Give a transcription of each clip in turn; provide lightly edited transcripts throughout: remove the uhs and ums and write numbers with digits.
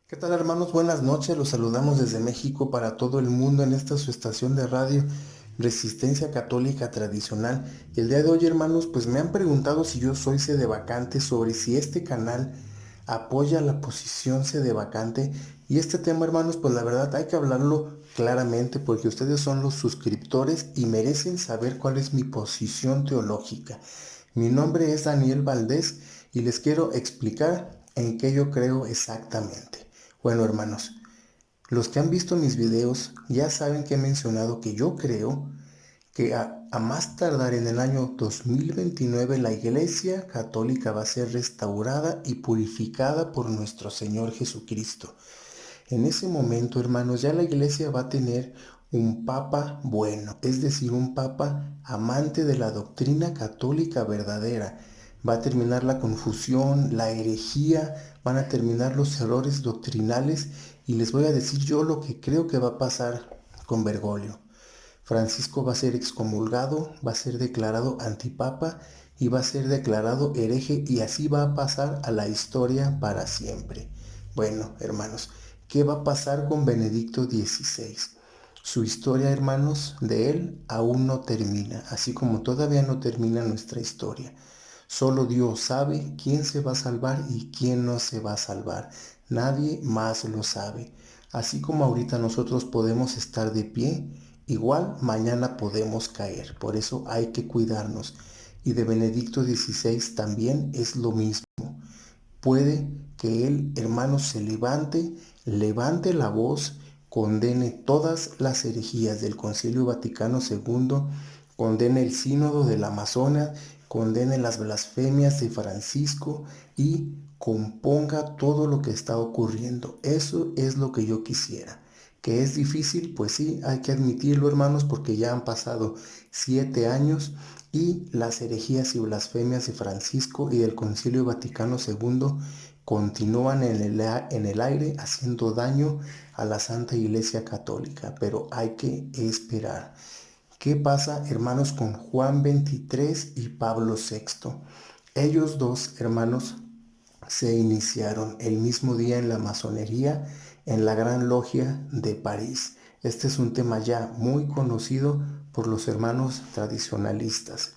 ¿Qué tal, hermanos? Buenas noches. Los saludamos desde México para todo el mundo en esta su estación de radio Resistencia Católica Tradicional. Y el día de hoy, hermanos, pues me han preguntado si yo soy sedevacante, sobre si este canal apoya la posición sedevacante. Y este tema, hermanos, pues la verdad hay que hablarlo claramente porque ustedes son los suscriptores y merecen saber cuál es mi posición teológica. Mi nombre es Daniel Valdés y les quiero explicar en qué yo creo exactamente. Bueno, hermanos, los que han visto mis videos ya saben que he mencionado que yo creo que a más tardar en el año 2029 la Iglesia Católica va a ser restaurada y purificada por nuestro Señor Jesucristo. En ese momento, hermanos, ya la Iglesia va a tener un papa bueno, es decir, un papa amante de la doctrina católica verdadera. Va a terminar la confusión, la herejía, van a terminar los errores doctrinales y les voy a decir yo lo que creo que va a pasar con Bergoglio. Francisco va a ser excomulgado, va a ser declarado antipapa y va a ser declarado hereje y así va a pasar a la historia para siempre. Bueno, hermanos, ¿qué va a pasar con Benedicto XVI? Su historia, hermanos, de él aún no termina, así como todavía no termina nuestra historia. Solo Dios sabe quién se va a salvar y quién no se va a salvar. Nadie más lo sabe. Así como ahorita nosotros podemos estar de pie, igual mañana podemos caer. Por eso hay que cuidarnos. Y de Benedicto XVI también es lo mismo. Puede que él, hermanos, se levante la voz, condene todas las herejías del Concilio Vaticano II, condene el sínodo del Amazonas, condene las blasfemias de Francisco y componga todo lo que está ocurriendo. Eso es lo que yo quisiera. ¿Que es difícil? Pues sí, hay que admitirlo, hermanos, porque ya han pasado 7 años y las herejías y blasfemias de Francisco y del Concilio Vaticano II continúan en el aire haciendo daño a la Santa Iglesia Católica, pero hay que esperar. ¿Qué pasa, hermanos, con Juan XXIII y Pablo VI? Ellos dos, hermanos, se iniciaron el mismo día en la masonería en la Gran Logia de París. Este es un tema ya muy conocido por los hermanos tradicionalistas.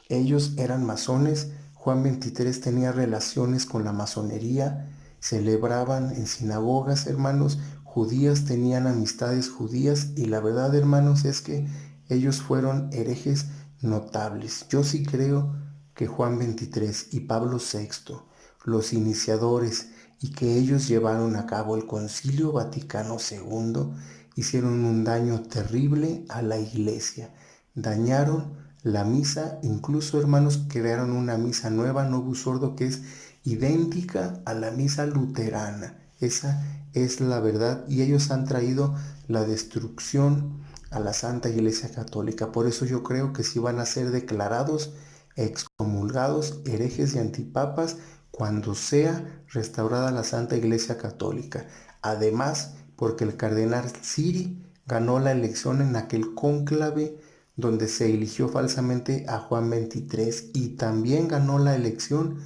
Ellos eran masones, Juan XXIII tenía relaciones con la masonería, celebraban en sinagogas, hermanos, judías, tenían amistades judías y la verdad, hermanos, es que ellos fueron herejes notables. Yo sí creo que Juan XXIII y Pablo VI, los iniciadores, y que ellos llevaron a cabo el Concilio Vaticano II, hicieron un daño terrible a la iglesia. Dañaron la misa, incluso, hermanos, crearon una misa nueva, Novus Ordo, que es idéntica a la misa luterana. Esa es la verdad y ellos han traído la destrucción a la Santa Iglesia Católica. Por eso yo creo que sí van a ser declarados excomulgados, herejes y antipapas cuando sea restaurada la Santa Iglesia Católica. Además, porque el cardenal Siri ganó la elección en aquel cónclave donde se eligió falsamente a Juan XXIII y también ganó la elección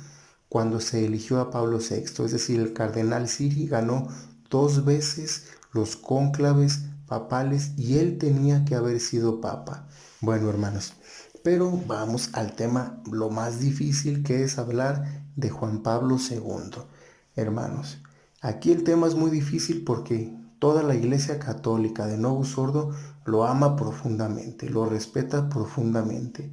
cuando se eligió a Pablo VI. Es decir, el cardenal Siri ganó 2 veces los cónclaves papales y él tenía que haber sido papa. Bueno, hermanos, pero vamos al tema lo más difícil, que es hablar de Juan Pablo II. Hermanos, aquí el tema es muy difícil porque toda la Iglesia Católica de Novus Ordo lo ama profundamente, lo respeta profundamente.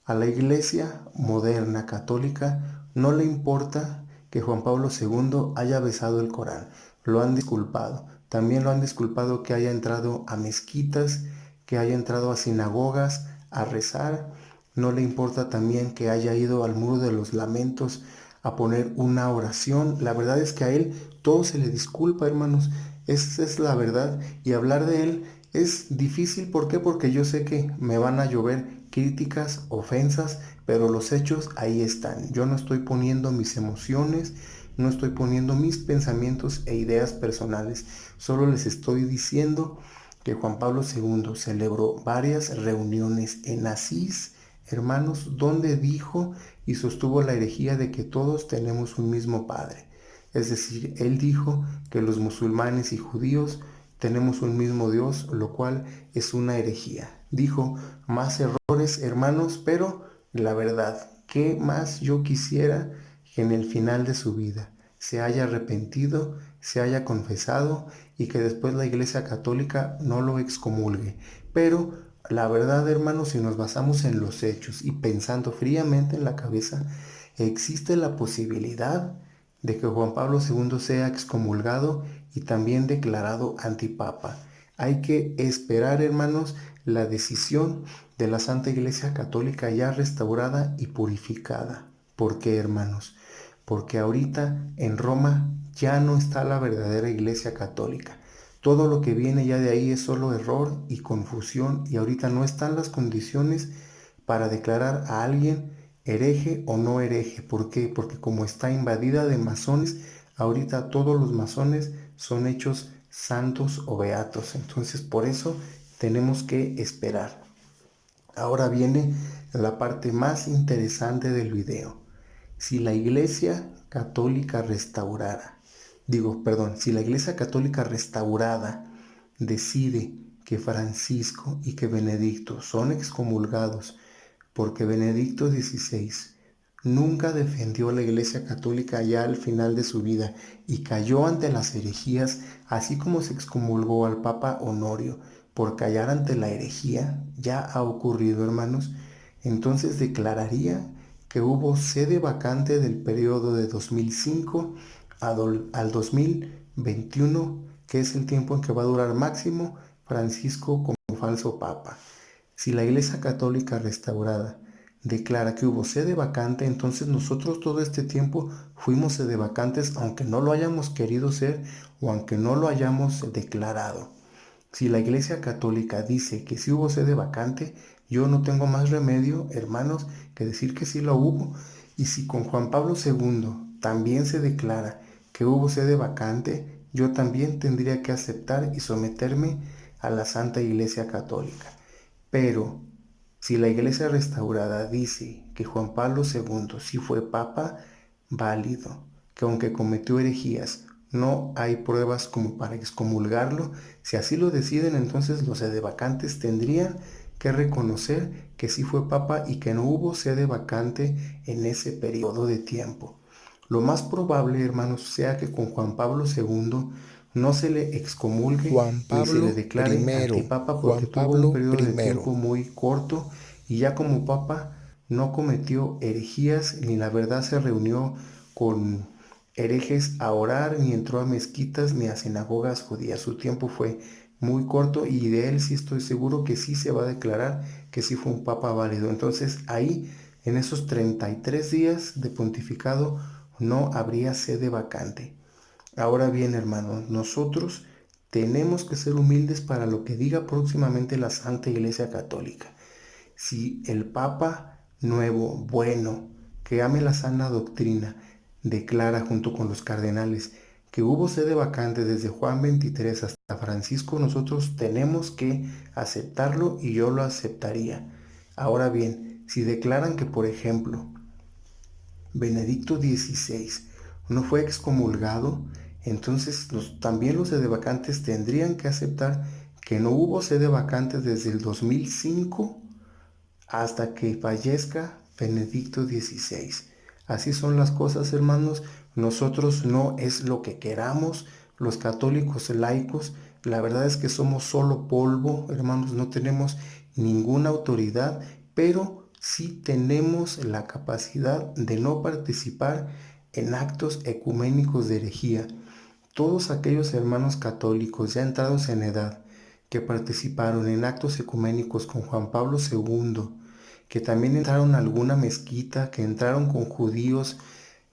A la Iglesia moderna católica no le importa que Juan Pablo II haya besado el Corán. Lo han disculpado. También lo han disculpado que haya entrado a mezquitas, que haya entrado a sinagogas a rezar. No le importa también que haya ido al Muro de los Lamentos a poner una oración. La verdad es que a él todo se le disculpa, hermanos. Esa es la verdad. Y hablar de él es difícil. ¿Por qué? Porque yo sé que me van a llover críticas, ofensas, pero los hechos ahí están. Yo no estoy poniendo mis emociones, no estoy poniendo mis pensamientos e ideas personales. Solo les estoy diciendo que Juan Pablo II celebró varias reuniones en Asís, hermanos, donde dijo y sostuvo la herejía de que todos tenemos un mismo Padre. Es decir, él dijo que los musulmanes y judíos tenemos un mismo Dios, lo cual es una herejía. Dijo, más errores, hermanos, pero la verdad, ¿qué más yo quisiera que en el final de su vida se haya arrepentido, se haya confesado y que después la Iglesia Católica no lo excomulgue? Pero la verdad, hermanos, si nos basamos en los hechos y pensando fríamente en la cabeza, existe la posibilidad de que Juan Pablo II sea excomulgado y también declarado antipapa. Hay que esperar, hermanos, la decisión de la Santa Iglesia Católica ya restaurada y purificada. ¿Por qué, hermanos? Porque ahorita en Roma ya no está la verdadera Iglesia Católica. Todo lo que viene ya de ahí es solo error y confusión y ahorita no están las condiciones para declarar a alguien hereje o no hereje. ¿Por qué? Porque como está invadida de masones, ahorita todos los masones son hechos santos o beatos. Entonces por eso tenemos que esperar. Ahora viene la parte más interesante del video. Si la Iglesia Católica restaurada, si la Iglesia Católica restaurada decide que Francisco y que Benedicto son excomulgados porque Benedicto XVI nunca defendió a la Iglesia Católica ya al final de su vida y cayó ante las herejías, así como se excomulgó al Papa Honorio por callar ante la herejía, ya ha ocurrido, hermanos, entonces declararía que hubo sede vacante del periodo de 2005 al 2021, que es el tiempo en que va a durar máximo Francisco como falso papa. Si la Iglesia Católica restaurada declara que hubo sede vacante, entonces nosotros todo este tiempo fuimos sede vacantes aunque no lo hayamos querido ser o aunque no lo hayamos declarado. Si la Iglesia Católica dice que sí hubo sede vacante, yo no tengo más remedio, hermanos, que decir que sí lo hubo. Y si con Juan Pablo II también se declara que hubo sede vacante, yo también tendría que aceptar y someterme a la Santa Iglesia Católica. Pero si la Iglesia restaurada dice que Juan Pablo II sí fue papa, válido, que aunque cometió herejías, no hay pruebas como para excomulgarlo. Si así lo deciden, entonces los sedevacantes tendrían que reconocer que sí fue papa y que no hubo sede vacante en ese periodo de tiempo. Lo más probable, hermanos, sea que con Juan Pablo II no se le excomulgue Juan ni se le Pablo declare I, antipapa porque Juan tuvo un Pablo periodo de I. tiempo muy corto y ya como papa no cometió herejías ni la verdad se reunió con herejes a orar ni entró a mezquitas ni a sinagogas judías. Su tiempo fue muy corto y de él sí estoy seguro que sí se va a declarar que sí fue un papa válido. Entonces ahí en esos 33 días de pontificado no habría sede vacante. Ahora bien, hermanos, nosotros tenemos que ser humildes para lo que diga próximamente la Santa Iglesia Católica. Si el Papa nuevo, bueno, que ame la sana doctrina, declara junto con los cardenales que hubo sede vacante desde Juan 23 hasta Francisco, nosotros tenemos que aceptarlo y yo lo aceptaría. Ahora bien, si declaran que, por ejemplo, Benedicto XVI no fue excomulgado, entonces también los sedevacantes tendrían que aceptar que no hubo sede vacante desde el 2005 hasta que fallezca Benedicto XVI. Así son las cosas, hermanos. Nosotros no es lo que queramos, los católicos laicos. La verdad es que somos solo polvo, hermanos, no tenemos ninguna autoridad, pero sí tenemos la capacidad de no participar en actos ecuménicos de herejía. Todos aquellos hermanos católicos ya entrados en edad que participaron en actos ecuménicos con Juan Pablo II, que también entraron a alguna mezquita, que entraron con judíos,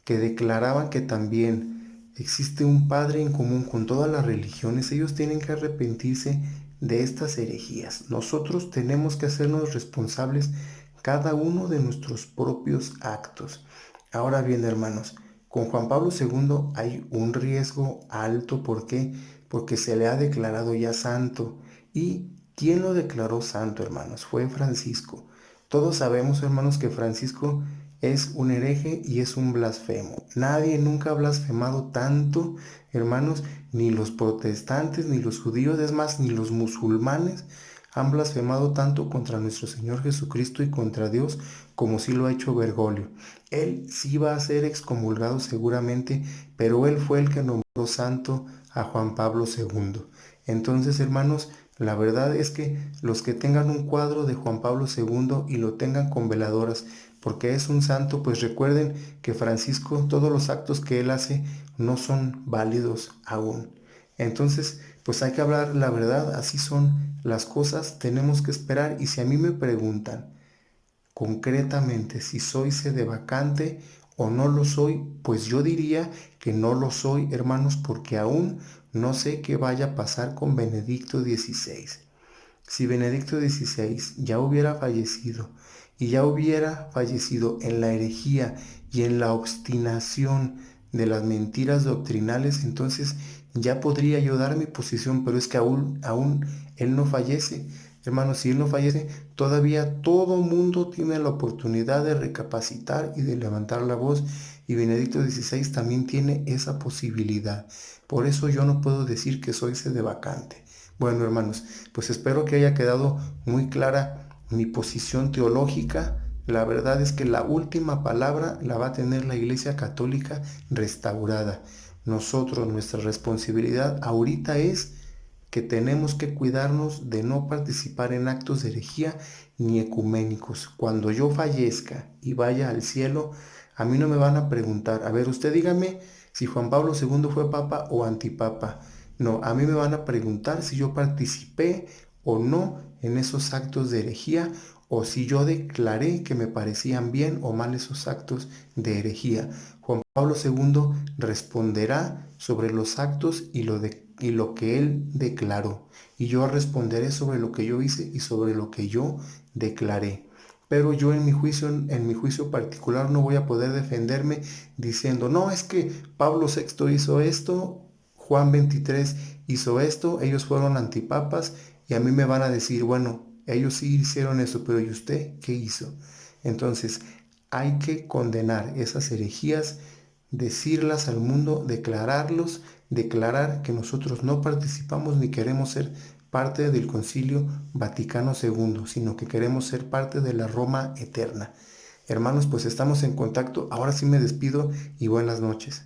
que declaraban que también existe un Padre en común con todas las religiones, ellos tienen que arrepentirse de estas herejías. Nosotros tenemos que hacernos responsables cada uno de nuestros propios actos. Ahora bien, hermanos, con Juan Pablo II hay un riesgo alto. ¿Por qué? Porque se le ha declarado ya santo. ¿Y quién lo declaró santo, hermanos? Fue Francisco. Todos sabemos, hermanos, que Francisco es un hereje y es un blasfemo. Nadie nunca ha blasfemado tanto, hermanos, ni los protestantes, ni los judíos, es más, ni los musulmanes han blasfemado tanto contra nuestro Señor Jesucristo y contra Dios como sí lo ha hecho Bergoglio. Él sí va a ser excomulgado seguramente, pero él fue el que nombró santo a Juan Pablo II. Entonces, hermanos, la verdad es que los que tengan un cuadro de Juan Pablo II y lo tengan con veladoras, porque es un santo, pues recuerden que Francisco, todos los actos que él hace no son válidos aún. Entonces, pues hay que hablar la verdad, así son las cosas, tenemos que esperar. Y si a mí me preguntan concretamente si soy sedevacante o no lo soy, pues yo diría que no lo soy, hermanos, porque aún no sé qué vaya a pasar con Benedicto XVI. Si Benedicto XVI ya hubiera fallecido y ya hubiera fallecido en la herejía y en la obstinación de las mentiras doctrinales, entonces ya podría yo dar mi posición, pero es que aún él no fallece. Hermanos, si él no fallece, todavía todo mundo tiene la oportunidad de recapacitar y de levantar la voz, y Benedicto XVI también tiene esa posibilidad. Por eso yo no puedo decir que soy sedevacante. Bueno, hermanos, pues espero que haya quedado muy clara mi posición teológica. La verdad es que la última palabra la va a tener la Iglesia Católica restaurada. Nosotros, nuestra responsabilidad ahorita es que tenemos que cuidarnos de no participar en actos de herejía ni ecuménicos. Cuando yo fallezca y vaya al cielo, a mí no me van a preguntar, a ver, usted dígame si Juan Pablo II fue papa o antipapa. No, a mí me van a preguntar si yo participé o no en esos actos de herejía, o si yo declaré que me parecían bien o mal esos actos de herejía. Juan Pablo II responderá sobre los actos y lo que él declaró, y yo responderé sobre lo que yo hice y sobre lo que yo declaré. Pero yo en mi juicio particular no voy a poder defenderme diciendo, no, es que Pablo VI hizo esto, Juan 23 hizo esto, ellos fueron antipapas, y a mí me van a decir, bueno, ellos sí hicieron eso, pero ¿y usted qué hizo? Entonces, hay que condenar esas herejías, decirlas al mundo, declarar que nosotros no participamos ni queremos ser parte del Concilio Vaticano II, sino que queremos ser parte de la Roma eterna. Hermanos, pues estamos en contacto. Ahora sí me despido y buenas noches.